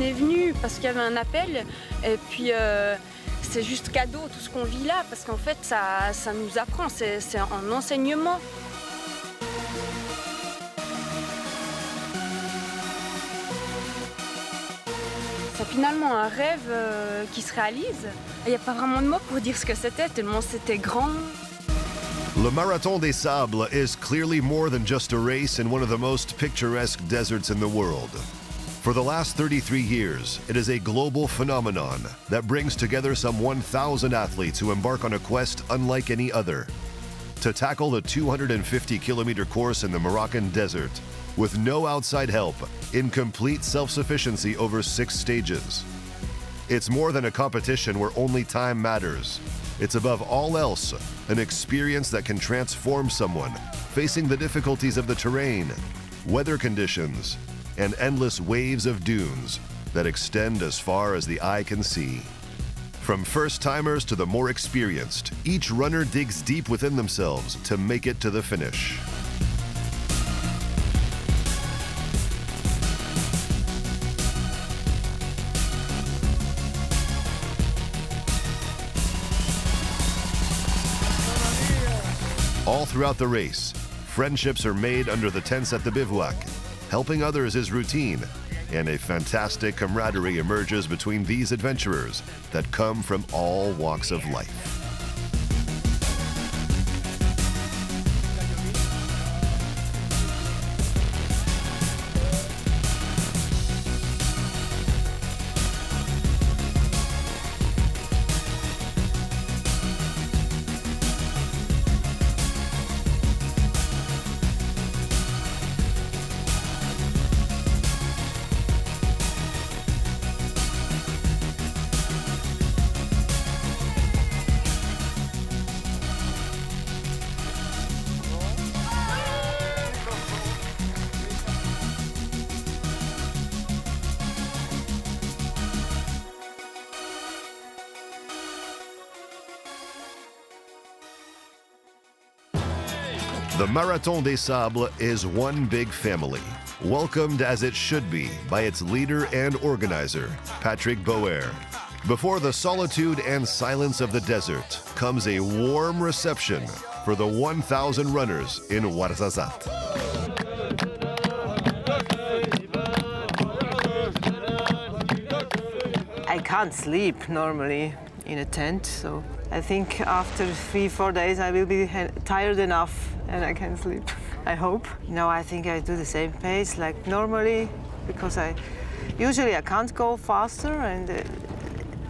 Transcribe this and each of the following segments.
On est venu parce qu'il y avait un appel et puis c'est juste cadeau tout ce qu'on vit là parce qu'en fait ça nous apprend, c'est un enseignement. C'est finalement un rêve qui se réalise. Il n'y a pas vraiment de mots pour dire ce que c'était, tellement c'était grand. Le Marathon des Sables is clearly more than just a race in one of the most picturesque deserts in the world. For the last 33 years, it is a global phenomenon that brings together some 1,000 athletes who embark on a quest unlike any other, to tackle the 250-kilometer course in the Moroccan desert with no outside help, in complete self-sufficiency over 6 stages. It's more than a competition where only time matters. It's above all else an experience that can transform someone facing the difficulties of the terrain, weather conditions, and endless waves of dunes that extend as far as the eye can see. From first-timers to the more experienced, each runner digs deep within themselves to make it to the finish. All throughout the race, friendships are made under the tents at the bivouac. Helping others is routine, and a fantastic camaraderie emerges between these adventurers that come from all walks of life. The Marathon des Sables is one big family, welcomed as it should be by its leader and organizer, Patrick Boer. Before the solitude and silence of the desert comes a warm reception for the 1,000 runners in Ouarzazate. I can't sleep normally in a tent, so I think after 3-4 days I will be tired enough and I can sleep, I hope. Now I think I do the same pace like normally because usually I can't go faster and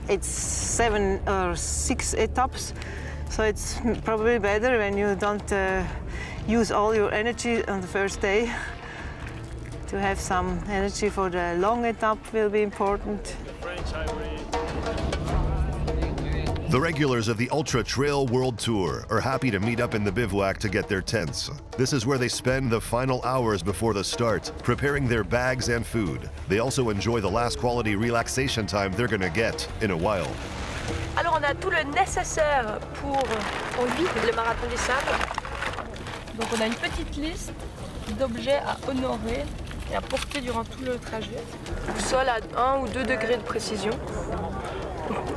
it's 7 or 6 etaps, so it's probably better when you don't use all your energy on the first day. To have some energy for the long etape will be important. The regulars of the Ultra Trail World Tour are happy to meet up in the bivouac to get their tents. This is where they spend the final hours before the start, preparing their bags and food. They also enjoy the last quality relaxation time they're gonna get in a while. Alors on a tout le nécessaire pour vivre le Marathon des Sables. Donc on a une petite liste d'objets à honorer et à porter durant tout le trajet. Boussole à 1 ou 2 degrés de précision.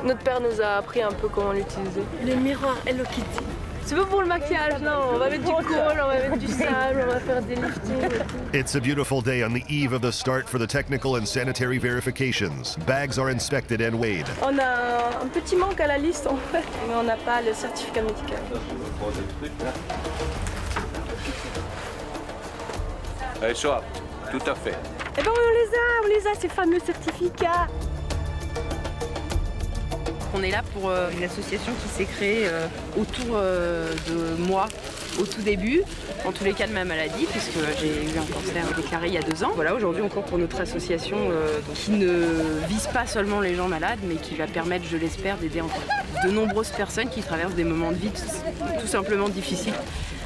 Notre père nous a appris un peu comment l'utiliser. Les miroirs Hello Kitty. C'est pas pour le maquillage, non. On va mettre du colle, on va mettre du sable, on va faire des liftings et tout. It's a beautiful day on the eve of the start for the technical and sanitary verifications. Bags are inspected and weighed. On a un petit manque à la liste en fait, mais on n'a pas le certificat médical. Ça, tout à fait. Eh ben on les a ces fameux certificats. On est là pour une association qui s'est créée autour de moi au tout début, en tous les cas de ma maladie, puisque j'ai eu un cancer déclaré il y a 2 ans. Voilà, aujourd'hui encore pour notre association qui ne vise pas seulement les gens malades, mais qui va permettre, je l'espère, d'aider encore de nombreuses personnes qui traversent des moments de vie tout simplement difficiles,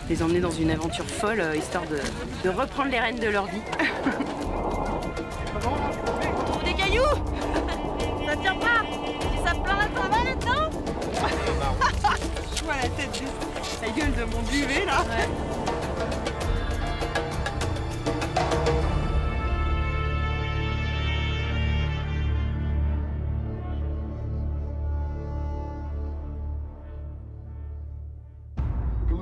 les emmener dans une aventure folle, histoire de reprendre les rênes de leur vie. On trouve des cailloux. Ça tient pas. Ça te plaint, ça va là-dedans. Je vois la tête la gueule de mon duvet là. Ouais.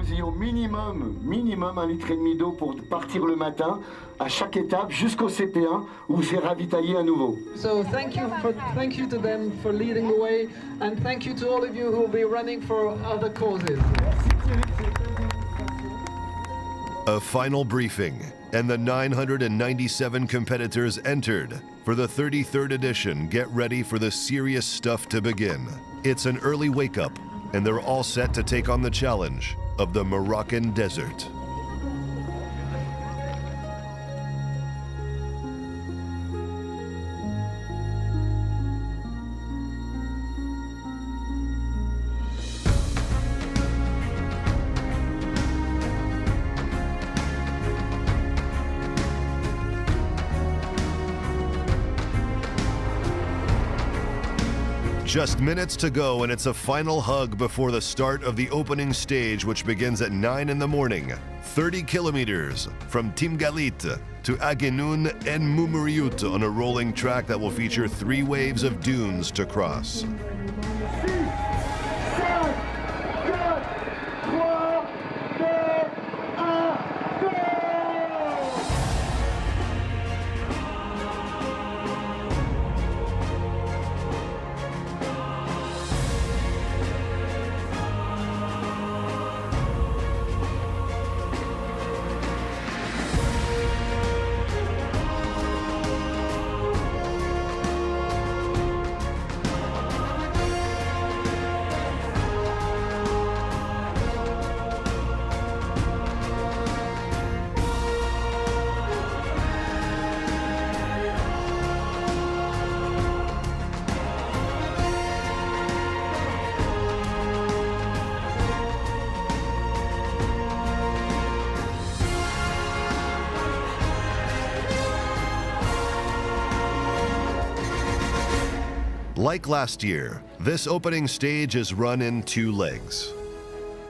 vous ayez au minimum 1,5 litre d'eau pour partir le matin à chaque étape jusqu'au CP1 où vous serez ravitaillé à nouveau. So thank you to them for leading the way, and thank you to all of you who will be running for other causes. A final briefing, and the 997 competitors entered for the 33rd edition Get Ready for the Serious Stuff to begin. It's an early wake-up, and they're all set to take on the challenge of the Moroccan desert. Just minutes to go, and it's a final hug before the start of the opening stage, which begins at 9 in the morning. 30 kilometers from Timgalit to Agenoun and Mumuriut on a rolling track that will feature 3 waves of dunes to cross. Like last year, this opening stage is run in 2 legs.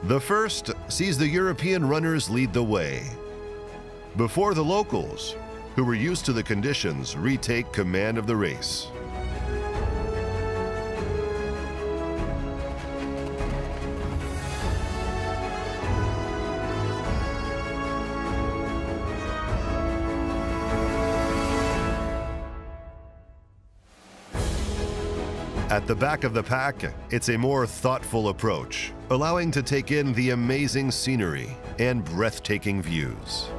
The first sees the European runners lead the way, before the locals, who were used to the conditions, retake command of the race. At the back of the pack, it's a more thoughtful approach, allowing to take in the amazing scenery and breathtaking views.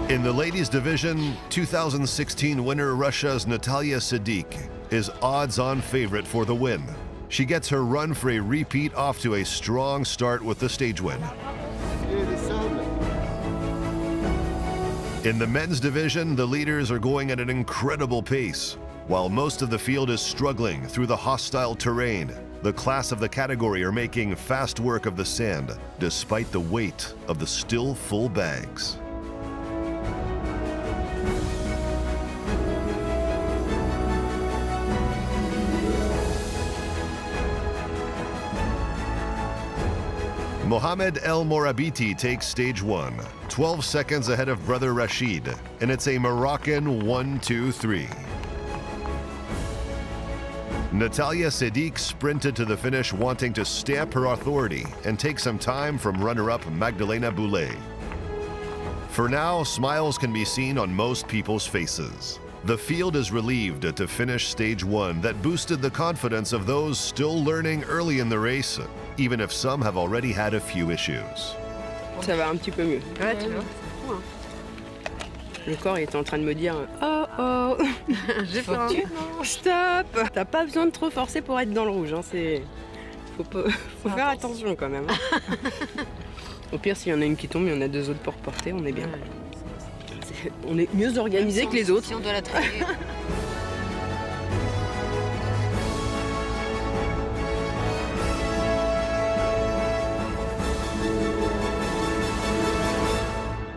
In the ladies division, 2016 winner Russia's Natalia Sadiq is odds-on favorite for the win. She gets her run for a repeat off to a strong start with the stage win. In the men's division, the leaders are going at an incredible pace. While most of the field is struggling through the hostile terrain, the class of the category are making fast work of the sand, despite the weight of the still full bags. Mohamed El Morabiti takes stage 1, 12 seconds ahead of brother Rashid, and it's a Moroccan 1-2-3. Natalia Sadiq sprinted to the finish wanting to stamp her authority and take some time from runner-up Magdalena Boulet. For now, smiles can be seen on most people's faces. The field is relieved to finish stage 1 that boosted the confidence of those still learning early in the race, even if some have already had a few issues. Ça va un petit peu mieux. Ouais, tu vois. Le corps est en train de me dire oh oh, j'ai faim. Stop. T'as pas besoin de trop forcer pour être dans le rouge. Hein. Faut faire attention quand même. Hein. Au pire, s'il y en a une qui tombe, il y en a 2 autres pour porter, on est bien. On est mieux organisé que les autres. Si on doit la traîner.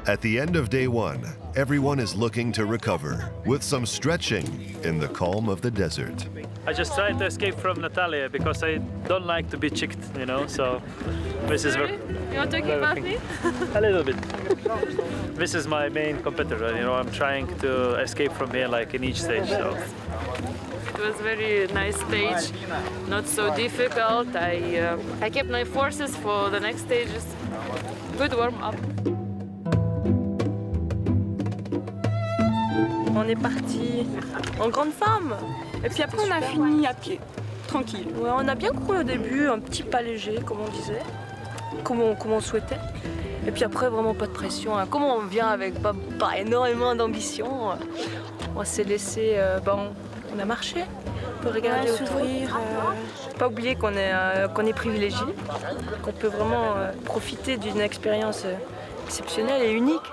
At the end of day one, everyone is looking to recover, with some stretching in the calm of the desert. I just tried to escape from Natalia because I don't like to be chicked, you know, so this is very... You want to talk about me? A little bit. This is my main competitor, you know, I'm trying to escape from here like in each stage, so... It was a very nice stage, not so difficult. I kept my forces for the next stages. Good warm-up. On est parti en grande forme. Et puis après, on a fini à pied, tranquille. Ouais, on a bien couru au début, un petit pas léger, comme on disait, comme on souhaitait. Et puis après, vraiment pas de pression. Comme on vient avec pas énormément d'ambition, on s'est laissé... on a marché, on peut regarder autour. Pas oublier qu'on est privilégié, qu'on peut vraiment profiter d'une expérience exceptionnelle et unique.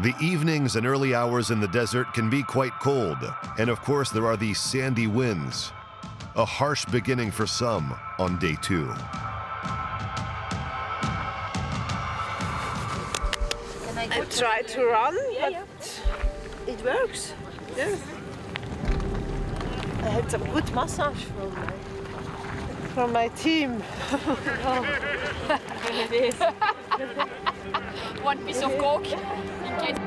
The evenings and early hours in the desert can be quite cold, and of course there are these sandy winds. A harsh beginning for some on day 2. I try to run, but it works. Yeah. I had some good massage from my team. One piece of coke in case.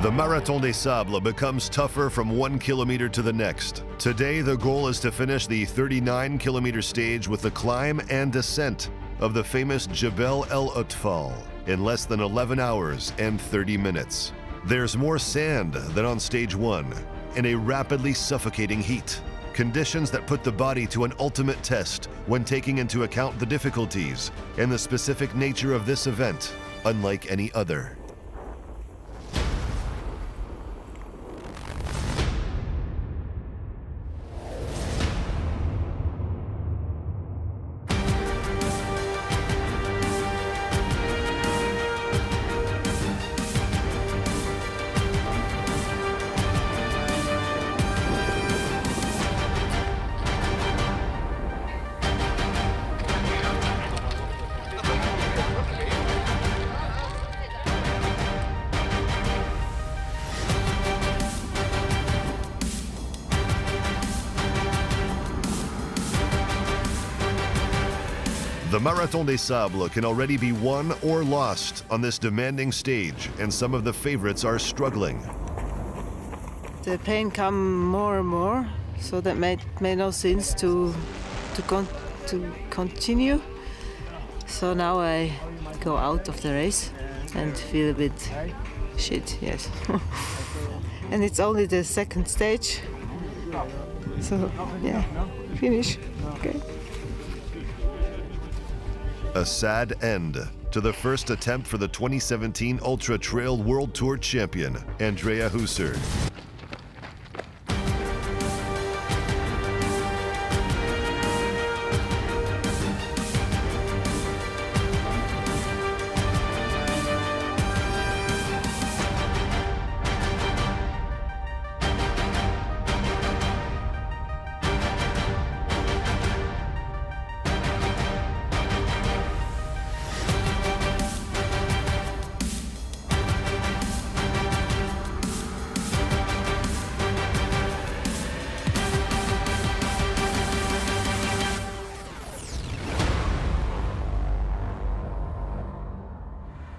The Marathon des Sables becomes tougher from 1 kilometer to the next. Today, the goal is to finish the 39-kilometer stage with the climb and descent of the famous Jebel El Utfal in less than 11 hours and 30 minutes. There's more sand than on stage 1 in a rapidly suffocating heat. Conditions that put the body to an ultimate test when taking into account the difficulties and the specific nature of this event, unlike any other. The Marathon des Sables can already be won or lost on this demanding stage, and some of the favorites are struggling. The pain come more and more, so that made no sense to continue. So now I go out of the race and feel a bit shit, yes. And it's only the second stage, so yeah, finish. Okay. A sad end to the first attempt for the 2017 Ultra Trail World Tour champion, Andrea Husser.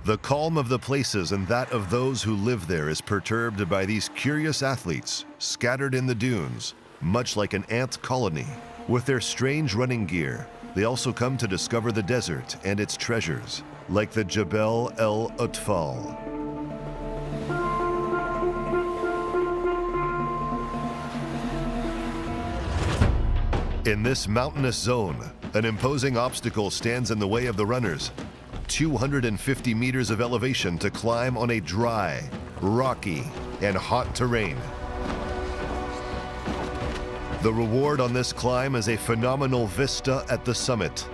The calm of the places and that of those who live there is perturbed by these curious athletes scattered in the dunes, much like an ant colony. With their strange running gear, they also come to discover the desert and its treasures, like the Jebel El Utfal. In this mountainous zone, an imposing obstacle stands in the way of the runners. 250 meters of elevation to climb on a dry, rocky, and hot terrain. The reward on this climb is a phenomenal vista at the summit,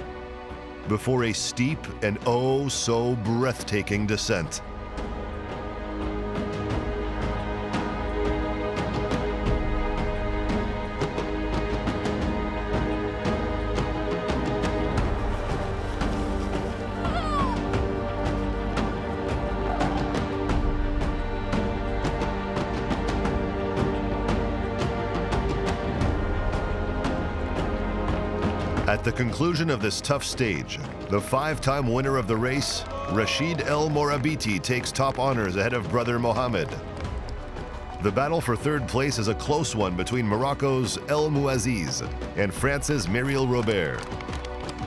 before a steep and oh so breathtaking descent. At the conclusion of this tough stage, the 5-time winner of the race, Rachid El Morabiti, takes top honors ahead of brother Mohamed. The battle for third place is a close one between Morocco's El Mouaziz and France's Muriel Robert.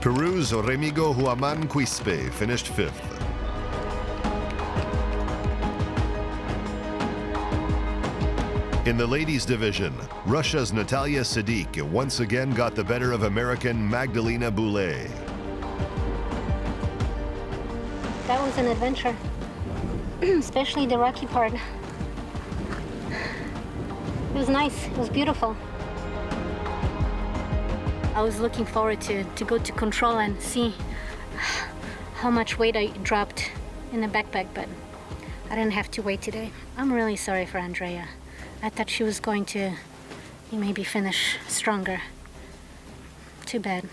Peru's Remigo Huaman Quispe finished 5th. In the ladies' division, Russia's Natalia Sadiq once again got the better of American Magdalena Boulay. That was an adventure, especially the rocky part. It was nice, it was beautiful. I was looking forward to go to control and see how much weight I dropped in the backpack, but I didn't have to wait today. I'm really sorry for Andrea. I thought she was going to maybe finish stronger. Too bad.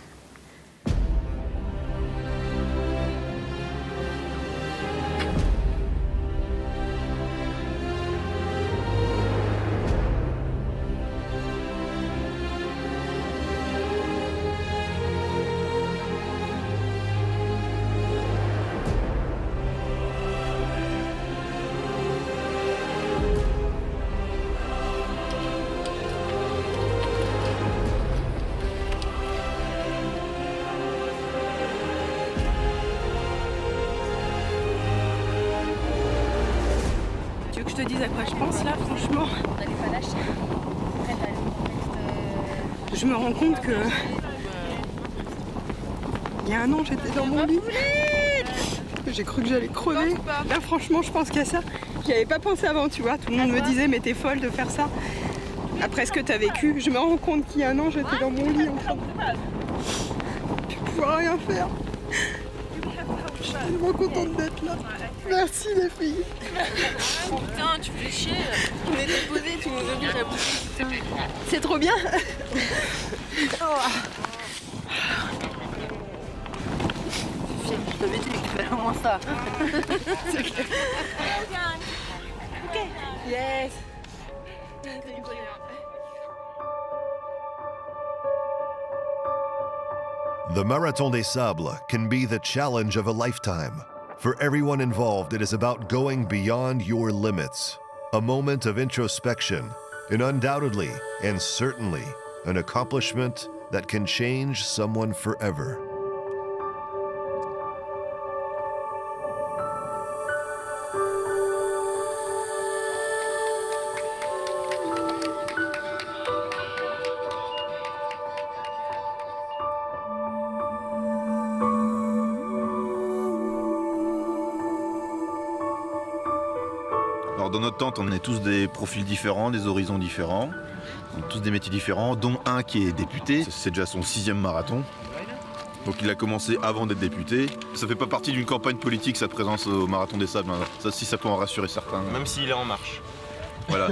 Je te dise à quoi je pense là, franchement. Je me rends compte que il y a un an j'étais dans mon lit. J'ai cru que j'allais crever. Là franchement je pense qu'à ça. J'y avais pas pensé avant, tu vois. Tout le monde me disait mais t'es folle de faire ça. Après ce que t'as vécu, je me rends compte qu'il y a un an j'étais dans mon lit en train de pouvoir rien faire. Je suis vraiment contente d'être là. Merci les filles. Putain, tu fais chier. On est déposés, tu nous obliges à bouger. C'est trop bien. Je t'avais dit qu'il fallait au moins ça. Ok. Yes. The Marathon des Sables can be the challenge of a lifetime. For everyone involved, it is about going beyond your limits. A moment of introspection, and undoubtedly and certainly an accomplishment that can change someone forever. Alors dans notre tente, on est tous des profils différents, des horizons différents, on a tous des métiers différents, dont un qui est député. C'est déjà son 6e marathon. Donc il a commencé avant d'être député. Ça fait pas partie d'une campagne politique, sa présence au Marathon des Sables. Ça, si ça peut en rassurer certains. Même s'il est en marche. Voilà.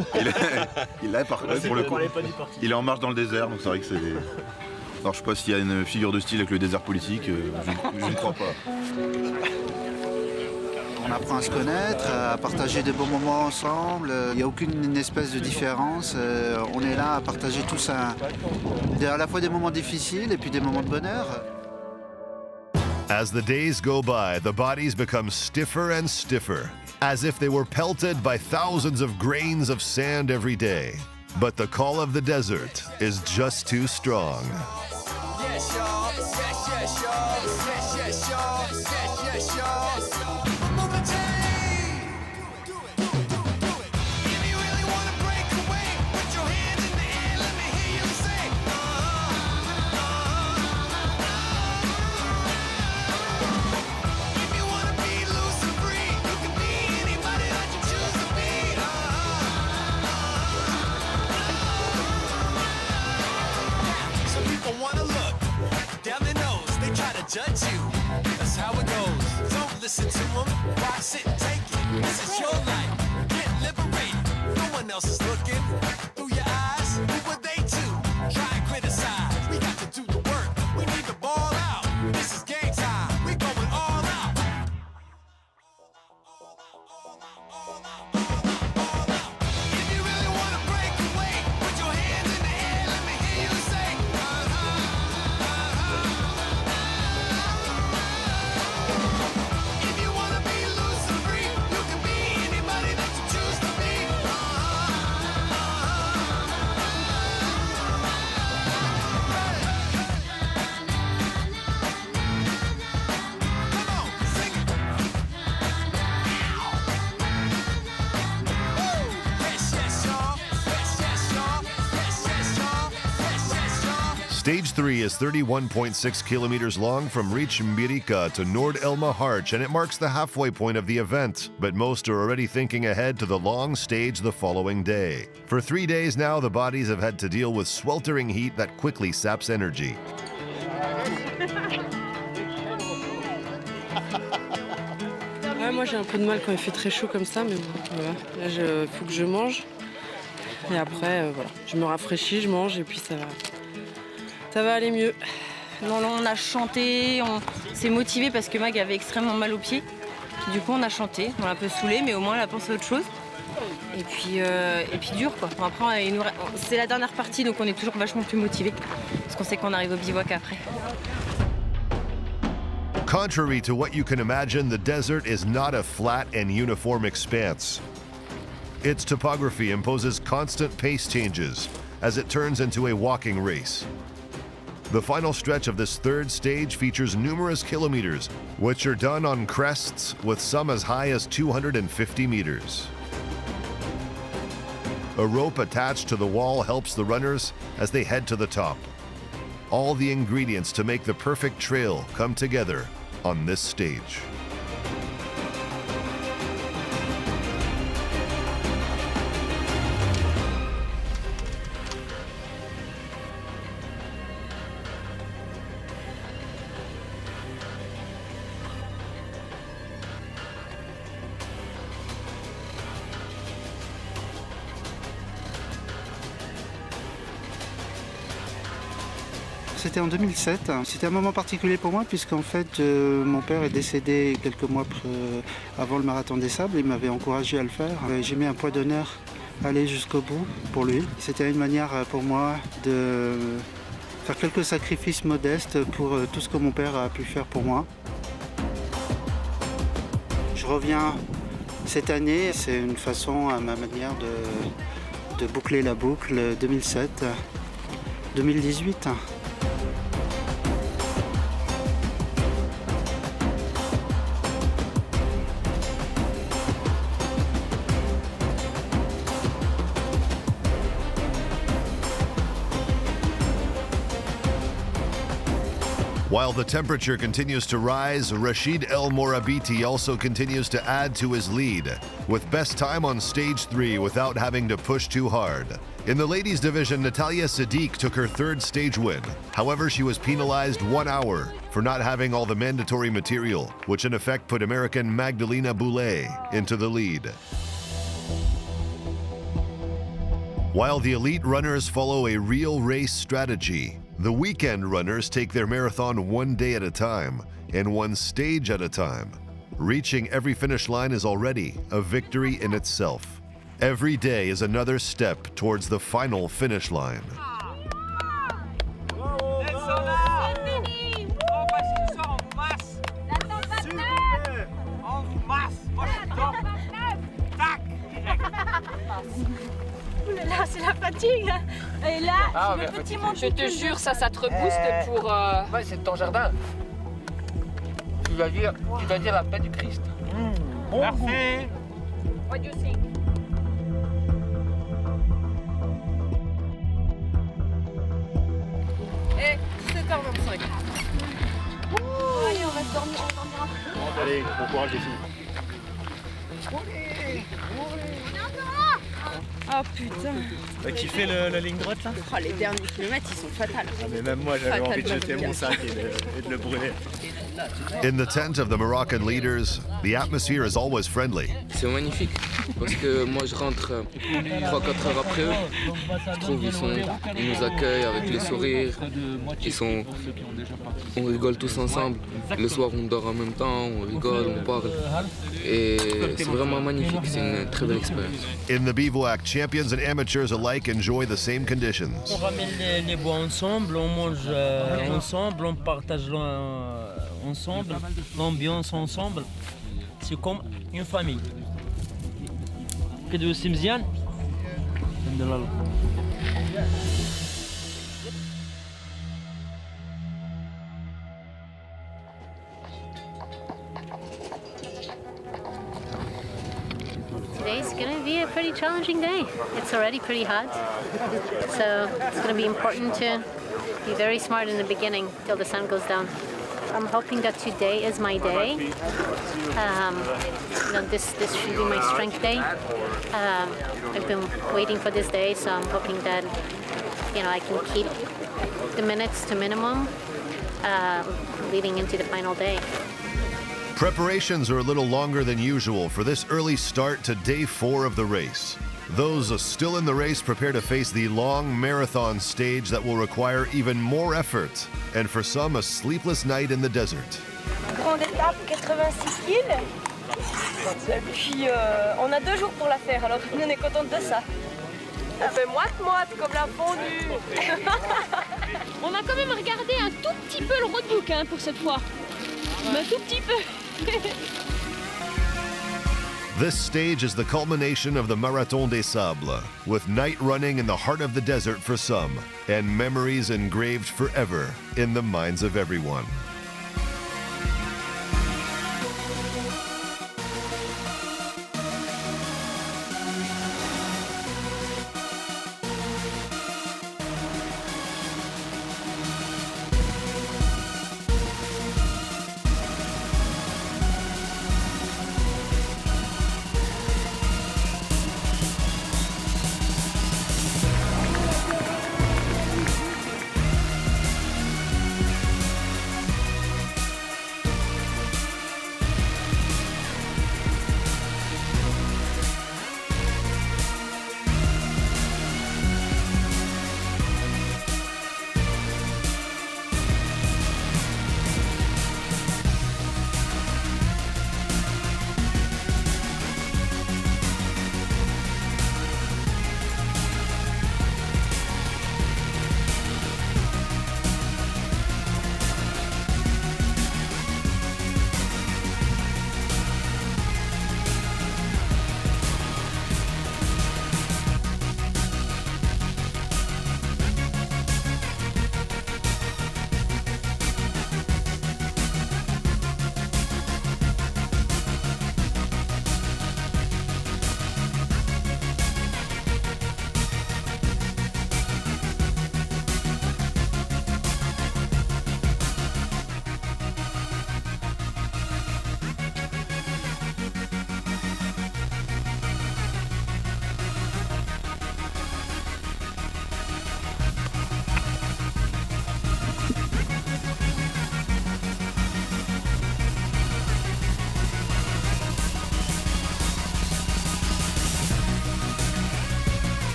Il est en marche dans le désert, donc c'est vrai que c'est... Alors je sais pas s'il y a une figure de style avec le désert politique, je ne crois pas. On apprend à se connaître, à partager des bons moments ensemble. Il n'y a aucune espèce de différence. On est là à partager tous à la fois des moments difficiles et puis des moments de bonheur. As the days go by, the bodies become stiffer and stiffer, as if they were pelted by thousands of grains of sand every day. But the call of the desert is just too strong. Yes, y'all. Yes, yes, y'all. Yes, yes, y'all. Yes, yes, y'all. Move the chain. Do it, do it, do it, do it. If you really want to break away, put your hands in the air. Let me hear you say, If you want to be loose and free, you can be anybody that you choose to be. Some people want to look down their nose, they try to judge you. That's how it goes. Don't listen to them. Why sit and take it? This is your life. Get liberated. No one else is looking through your eyes. Who were they to try and criticize? We got to do the work. We need to ball out. This is game time. We going all out. If you really want to break away, put your hands in the air. Let me hear you say, Stage 3 is 31.6 kilometers long from Reach Mbirika to Nord Elma Harch, and it marks the halfway point of the event. But most are already thinking ahead to the long stage the following day. For 3 days now, the bodies have had to deal with sweltering heat that quickly saps energy. Ouais, moi j'ai un peu de mal quand il fait très chaud comme ça, mais bon, voilà. Là il faut que je mange. Et après, voilà, je me rafraîchis, je mange et puis ça va aller mieux. Non, on a chanté, on s'est motivé parce que Mag avait extrêmement mal aux pieds. Du coup, on a chanté, on l'a un peu saoulé, mais au moins elle a pensé à autre chose. Et puis dur quoi. Bon, après, c'est la dernière partie, donc on est toujours vachement plus motivés parce qu'on sait qu'on arrive au bivouac après. Contrary to what you can imagine, the desert is not a flat and uniform expanse. Its topography imposes constant pace changes as it turns into a walking race. The final stretch of this third stage features numerous kilometers, which are done on crests with some as high as 250 meters. A rope attached to the wall helps the runners as they head to the top. All the ingredients to make the perfect trail come together on this stage. C'était en 2007. C'était un moment particulier pour moi puisqu'en fait mon père est décédé quelques mois avant le Marathon des Sables. Il m'avait encouragé à le faire. J'ai mis un point d'honneur à aller jusqu'au bout pour lui. C'était une manière pour moi de faire quelques sacrifices modestes pour tout ce que mon père a pu faire pour moi. Je reviens cette année. C'est une façon, à ma manière, de boucler la boucle 2007-2018. While the temperature continues to rise, Rashid El Morabiti also continues to add to his lead, with best time on stage 3 without having to push too hard. In the ladies division, Natalia Sadiq took her third stage win. However, she was penalized 1 hour for not having all the mandatory material, which in effect put American Magdalena Boulet into the lead. While the elite runners follow a real race strategy, the weekend runners take their marathon one day at a time and one stage at a time. Reaching every finish line is already a victory in itself. Every day is another step towards the final finish line. Là, c'est la fatigue. Et là, c'est le petit monde. Je te jure, ça te rebooste pour... Ouais, c'est ton jardin. Tu vas dire la paix du Christ. Bon merci. Goût. What do you think? Et 17h25. Allez, on va se dormir, on dormira. Allez, bon courage les filles. Oh putain. T'as kiffé la ligne droite là? Oh, les derniers kilomètres ils sont fatals. Ah, mais même moi j'avais envie de jeter mon sac et de le brûler. In the tent of the Moroccan leaders, the atmosphere is always friendly. C'est magnifique parce que moi je rentre 3-4 heures après eux. Je trouve ils nous accueillent avec les sourires. On rigole tous ensemble. Le soir on dort en même temps, on rigole, on parle. Et c'est vraiment magnifique, c'est une très belle expérience. In the bivouac, champions and amateurs alike enjoy the same conditions. On ramène les bois ensemble, on mange ensemble, on partage ensemble, l'ambiance ensemble. C'est comme une famille. كده مزيان الحمد لله. Today's going to be a pretty challenging day. It's already pretty hot, so it's going to be important to Be very smart in the beginning till the sun goes down. I'm hoping that today is my day. This should be my strength day. I've been waiting for this day, so I'm hoping that I can keep the minutes to minimum leading into the final day. Preparations are a little longer than usual for this early start to day 4 of the race. Those still in the race prepare to face the long marathon stage that will require even more effort, and for some, a sleepless night in the desert. Grande étape, 86 kills. Puis on a 2 jours pour la faire, alors nous on est contente de ça. Ça fait moite-moite comme la fondue. On a quand même regardé un tout petit peu le roadbook pour cette fois. Mais un tout petit peu. This stage is the culmination of the Marathon des Sables, with night running in the heart of the desert for some, and memories engraved forever in the minds of everyone.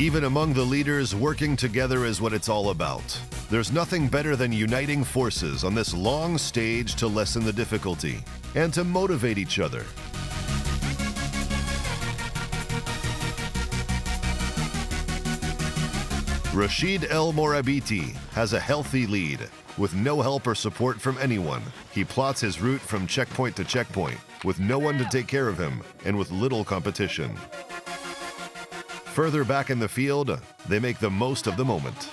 Even among the leaders, working together is what it's all about. There's nothing better than uniting forces on this long stage to lessen the difficulty and to motivate each other. Rashid El Morabiti has a healthy lead. With no help or support from anyone, he plots his route from checkpoint to checkpoint, with no one to take care of him and with little competition. Further back in the field, they make the most of the moment.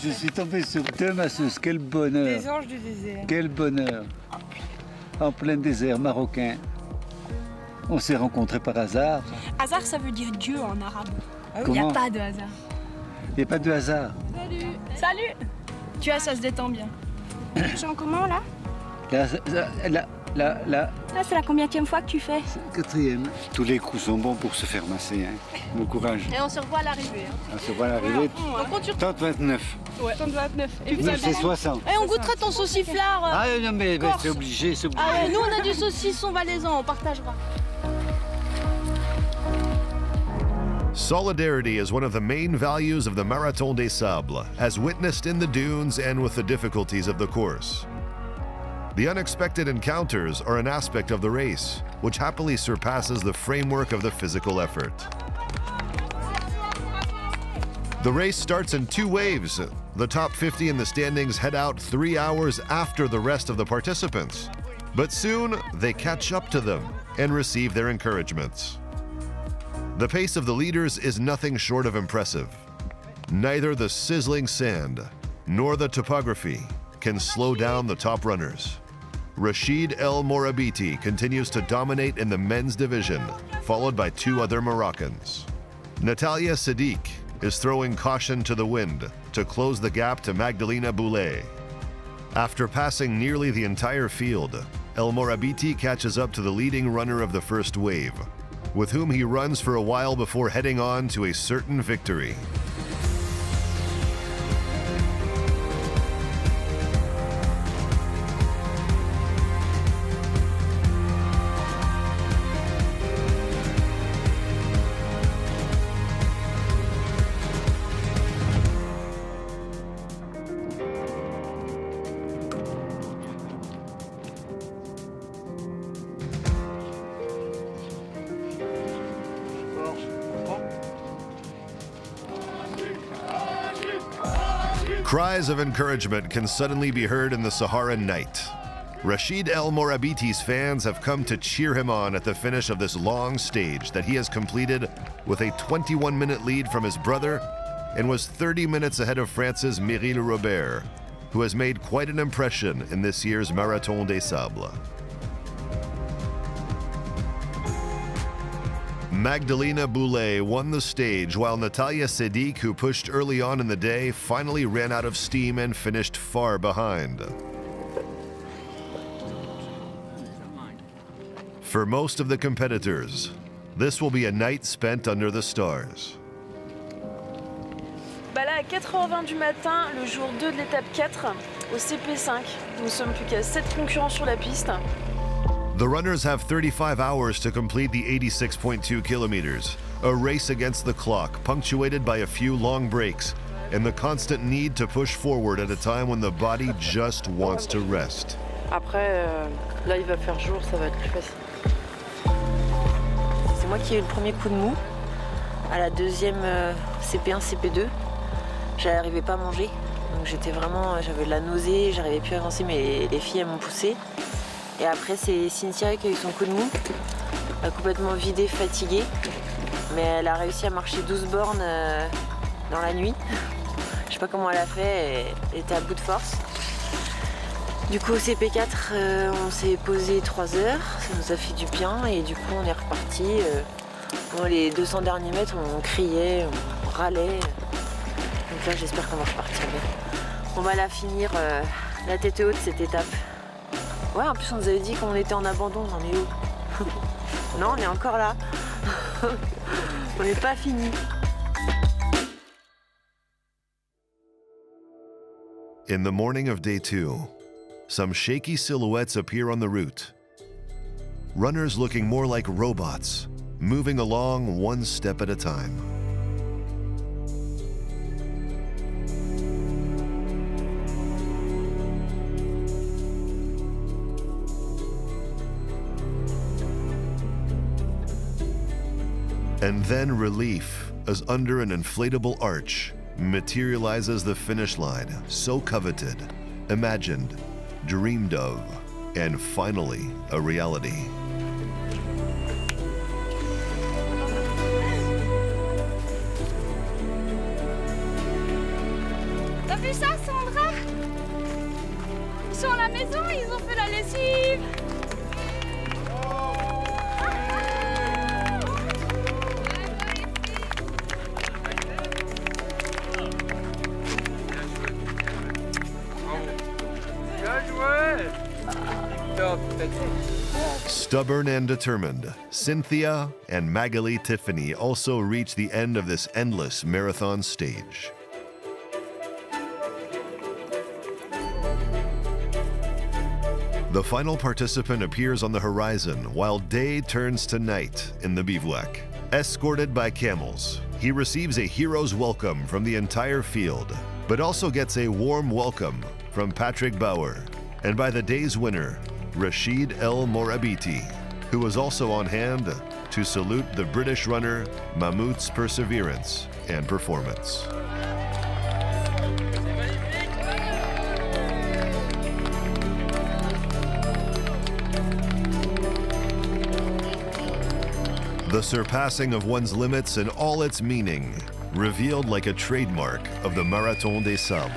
Je suis tombé sur 2 masseuses, quel bonheur! Des anges du désert. Quel bonheur! En plein désert marocain. On s'est rencontrés par hasard. Hasard, ça veut dire Dieu en arabe. Il n'y Comment? a pas de hasard. Il n'y a pas de hasard. Salut! Salut! Tu vois, ça se détend bien. C'est en comment là? Là, Là, c'est la combienième fois que tu fais? 4e. Tous les coups sont bons pour se faire masser. Hein. Bon courage. Et on se revoit à l'arrivée. On se voit à l'arrivée. On compte sur 30-29. Ouais. 29. Et Nous, c'est 60. Et on goûtera ton sauciflard. Ah non, mais c'est obligé, c'est obligé. Ah ouais, nous, on a du saucisson valaisan, on partagera. Solidarity is one of the main values of the Marathon des Sables, as witnessed in the dunes and with the difficulties of the course. The unexpected encounters are an aspect of the race, which happily surpasses the framework of the physical effort. The race starts in 2 waves. The top 50 in the standings head out 3 hours after the rest of the participants. But soon, they catch up to them and receive their encouragements. The pace of the leaders is nothing short of impressive. Neither the sizzling sand nor the topography can slow down the top runners. Rachid El Morabiti continues to dominate in the men's division, followed by 2 other Moroccans. Natalia Sadiq is throwing caution to the wind to close the gap to Magdalena Boulet. After passing nearly the entire field, El Morabiti catches up to the leading runner of the first wave, with whom he runs for a while before heading on to a certain victory. Cries of encouragement can suddenly be heard in the Saharan night. Rachid El Morabiti's fans have come to cheer him on at the finish of this long stage that he has completed with a 21-minute lead from his brother and was 30 minutes ahead of France's Meryl Robert, who has made quite an impression in this year's Marathon des Sables. Magdalena Boulet won the stage, while Natalia Sadiq, who pushed early on in the day, finally ran out of steam and finished far behind. For most of the competitors, this will be a night spent under the stars. Bah là, à 4h20 du matin, le jour 2 de l'étape 4, au CP5. Nous sommes plus qu'à 7 concurrents sur la piste. The runners have 35 hours to complete the 86.2 kilometers, a race against the clock, punctuated by a few long breaks and the constant need to push forward at a time when the body just wants to rest. Après, là il va faire jour, ça va être plus facile. C'est moi qui ai eu le premier coup de mou. À la deuxième CP1, CP2, j'arrivais pas à manger. Donc j'avais de la nausée, j'arrivais plus à avancer, mais les filles elles m'ont poussée. Et après, c'est Cynthia qui a eu son coup de mou. Elle a complètement vidé, fatiguée. Mais elle a réussi à marcher 12 bornes dans la nuit. Je sais pas comment elle a fait, elle était à bout de force. Du coup, au CP4, on s'est posé 3 heures. Ça nous a fait du bien et du coup, on est reparti. Les 200 derniers mètres, on criait, on râlait. Donc là, j'espère qu'on va repartir bien. On va la finir la tête haute cette étape. Ouais, en plus on nous avait dit qu'on était en abandon, on est où? Non, on est encore là. On n'est pas fini. In the morning of day 2, some shaky silhouettes appear on the route. Runners looking more like robots, moving along one step at a time. And then relief, as under an inflatable arch, materializes the finish line, so coveted, imagined, dreamed of, and finally a reality. T'as vu ça, Sandra? Ils sont à la maison, ils ont fait la lessive. Stubborn and determined, Cynthia and Magali Tiffany also reach the end of this endless marathon stage. The final participant appears on the horizon while day turns to night in the bivouac. Escorted by camels, he receives a hero's welcome from the entire field, but also gets a warm welcome from Patrick Bauer and by the day's winner, Rachid El Morabiti, who was also on hand to salute the British runner Mammoot's perseverance and performance. The surpassing of one's limits and all its meaning, revealed like a trademark of the Marathon des Sables.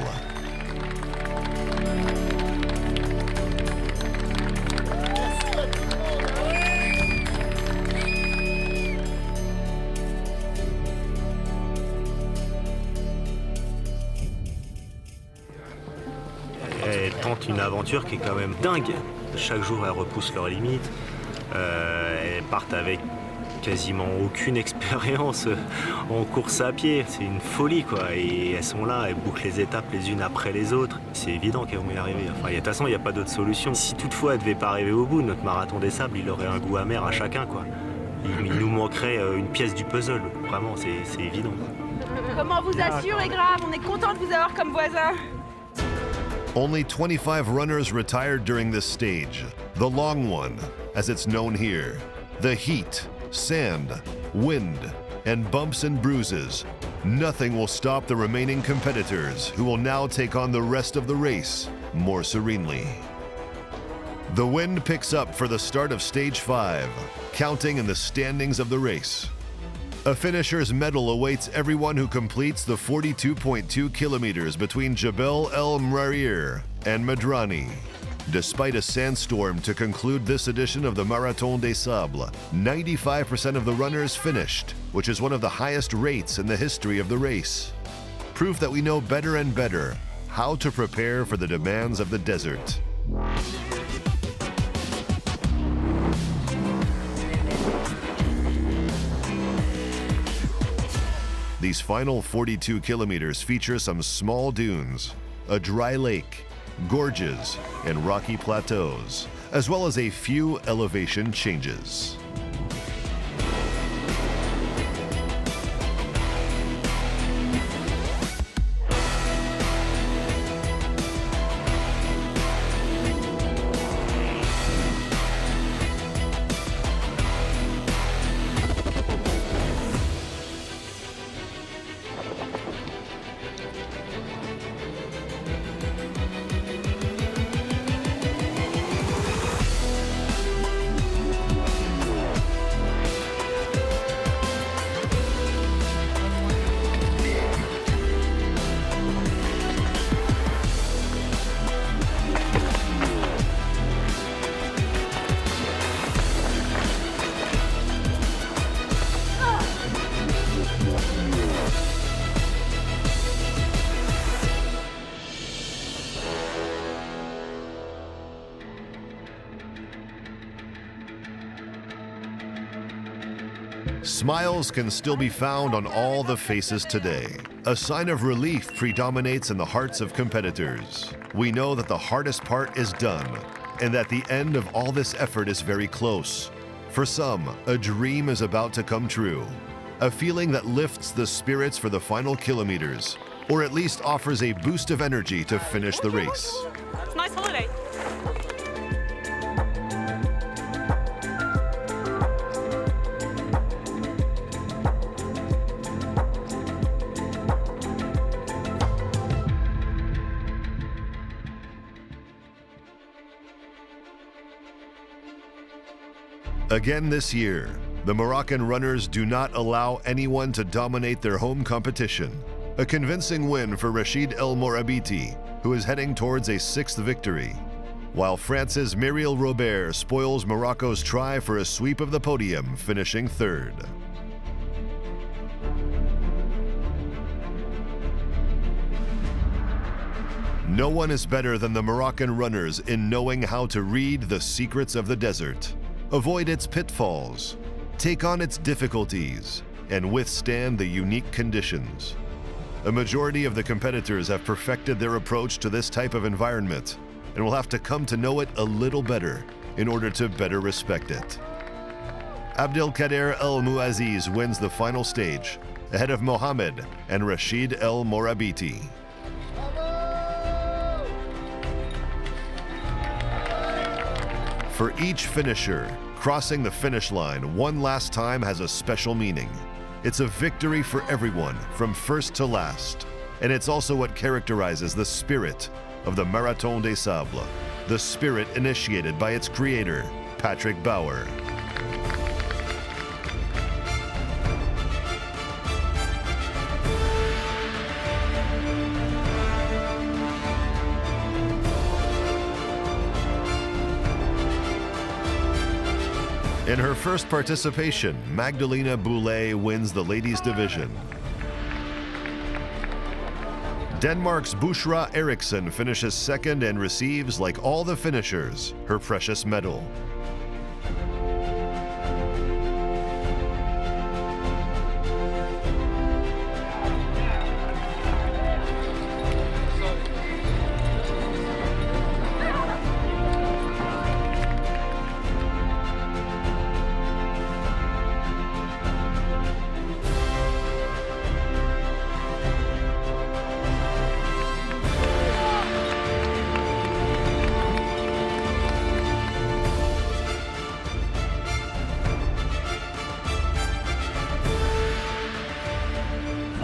Elles tentent une aventure qui est quand même dingue. Chaque jour, elles repoussent leurs limites. Elles partent avec quasiment aucune expérience en course à pied. C'est une folie, quoi. Et elles sont là, elles bouclent les étapes les unes après les autres. C'est évident qu'elles vont y arriver. Enfin, de toute façon, il n'y a pas d'autre solution. Si toutefois elles ne devaient pas arriver au bout, notre marathon des sables, il aurait un goût amer à chacun, quoi. Il nous manquerait une pièce du puzzle. Vraiment, c'est évident. Comment on vous assure est grave, on est content de vous avoir comme voisin. Only 25 runners retired during this stage, the long one, as it's known here. The heat, sand, wind, and bumps and bruises. Nothing will stop the remaining competitors, who will now take on the rest of the race more serenely. The wind picks up for the start of stage 5, counting in the standings of the race. A finisher's medal awaits everyone who completes the 42.2 kilometers between Jebel El Mrair and Madrani. Despite a sandstorm to conclude this edition of the Marathon des Sables, 95% of the runners finished, which is one of the highest rates in the history of the race. Proof that we know better and better how to prepare for the demands of the desert. These final 42 kilometers feature some small dunes, a dry lake, gorges, and rocky plateaus, as well as a few elevation changes. Smiles can still be found on all the faces today. A sign of relief predominates in the hearts of competitors. We know that the hardest part is done, and that the end of all this effort is very close. For some, a dream is about to come true. A feeling that lifts the spirits for the final kilometers, or at least offers a boost of energy to finish the race. It's a nice holiday. Again this year, the Moroccan runners do not allow anyone to dominate their home competition. A convincing win for Rachid El Morabiti, who is heading towards a 6th victory, while France's Muriel Robert spoils Morocco's try for a sweep of the podium, finishing 3rd. No one is better than the Moroccan runners in knowing how to read the secrets of the desert, avoid its pitfalls, take on its difficulties, and withstand the unique conditions. A majority of the competitors have perfected their approach to this type of environment and will have to come to know it a little better in order to better respect it. Abdelkader El Muaziz wins the final stage, ahead of Mohamed and Rachid El Morabiti. For each finisher, crossing the finish line one last time has a special meaning. It's a victory for everyone, from first to last. And it's also what characterizes the spirit of the Marathon des Sables, the spirit initiated by its creator, Patrick Bauer. In her first participation, Magdalena Boulet wins the ladies' division. Denmark's Bushra Eriksson finishes second and receives, like all the finishers, her precious medal.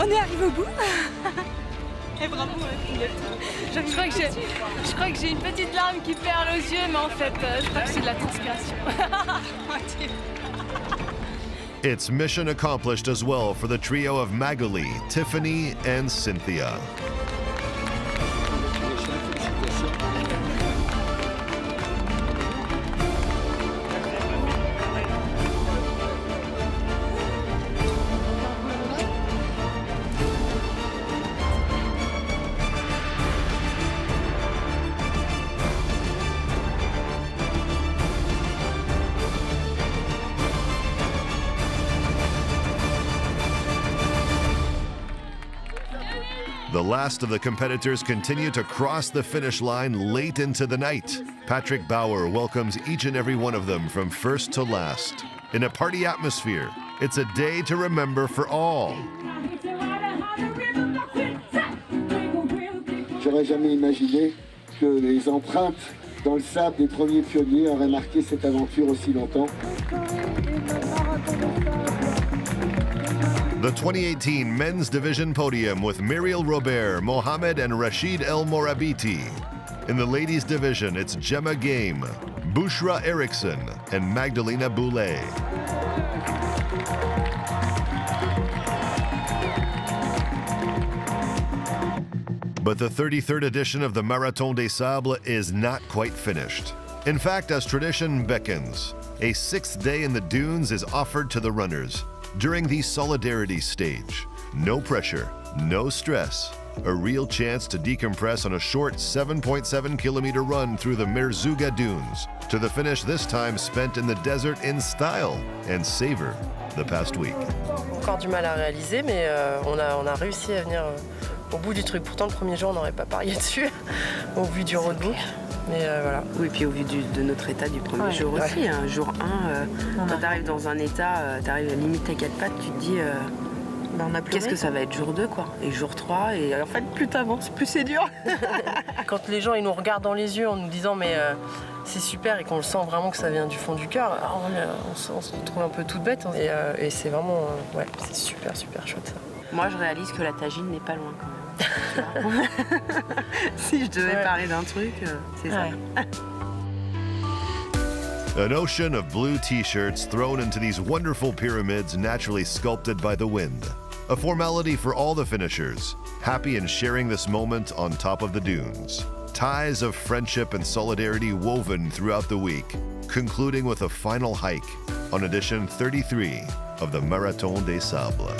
On est arrivé au bout. Et bravo, je crois que j'ai une petite larme qui perle aux yeux, mais en fait, je crois que c'est de la transpiration. It's mission accomplished as well for the trio of Magali, Tiffany, and Cynthia. The last of the competitors continue to cross the finish line late into the night. Patrick Bauer welcomes each and every one of them from first to last. In a party atmosphere, it's a day to remember for all. J'aurais jamais imaginé que les empreintes dans le sable des premiers pionniers auraient marqué cette aventure aussi longtemps. The 2018 men's division podium with Muriel Robert, Mohamed, and Rashid El Morabiti. In the ladies division, it's Gemma Game, Bushra Eriksson, and Magdalena Boulet. But the 33rd edition of the Marathon des Sables is not quite finished. In fact, as tradition beckons, a sixth day in the dunes is offered to the runners. During the solidarity stage, no pressure, no stress, a real chance to decompress on a short 7.7 kilometer run through the Merzouga dunes, to the finish this time spent in the desert in style and savor the past week. Encore du mal à réaliser, mais on a réussi à venir au bout du truc. Pourtant, le premier jour, on n'aurait pas parié dessus, au vu du roadbook. Mais voilà. Oui, puis au vu de notre état du premier jour aussi. Hein. Jour 1, quand tu arrives dans un état, tu arrives à limite à 4 pattes, tu te dis qu'est-ce que ça va être jour 2 quoi. Et jour 3, et en fait plus t'avances, plus c'est dur. Quand les gens ils nous regardent dans les yeux en nous disant mais c'est super et qu'on le sent vraiment que ça vient du fond du cœur, on se retrouve un peu toute bête hein. Et c'est vraiment, c'est super chouette ça. Moi je réalise que la tagine n'est pas loin quand même. Si je devais parler d'un truc, c'est ça. An ocean of blue t-shirts thrown into these wonderful pyramids naturally sculpted by the wind. A formality for all the finishers, happy in sharing this moment on top of the dunes. Ties of friendship and solidarity woven throughout the week, concluding with a final hike on edition 33 of the Marathon des Sables.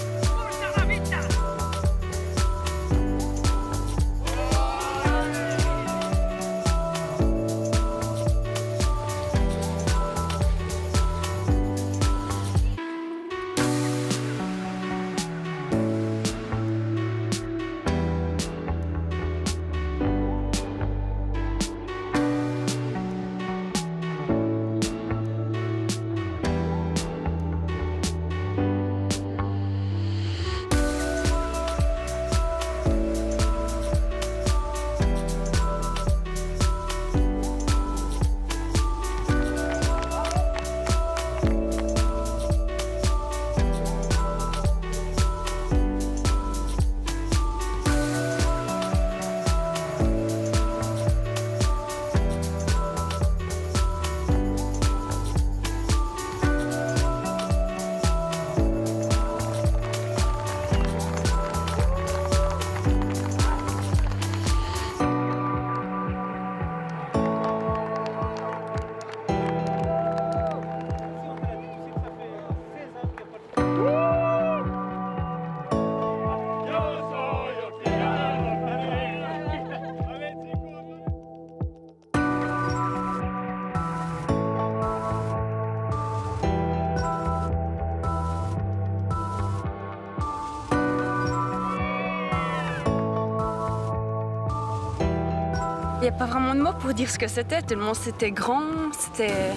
Il n'y a pas vraiment de mots pour dire ce que c'était, tellement c'était grand, c'était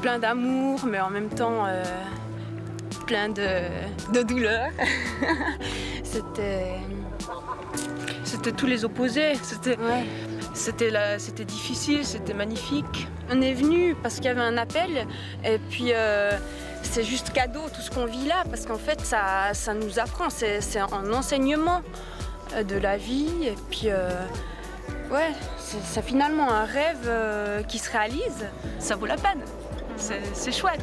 plein d'amour, mais en même temps plein de douleur. C'était tous les opposés. C'était difficile, c'était magnifique. On est venu parce qu'il y avait un appel et puis c'est juste cadeau tout ce qu'on vit là parce qu'en fait ça nous apprend, c'est un enseignement de la vie et puis ouais, c'est finalement un rêve qui se réalise, ça vaut la peine, c'est chouette.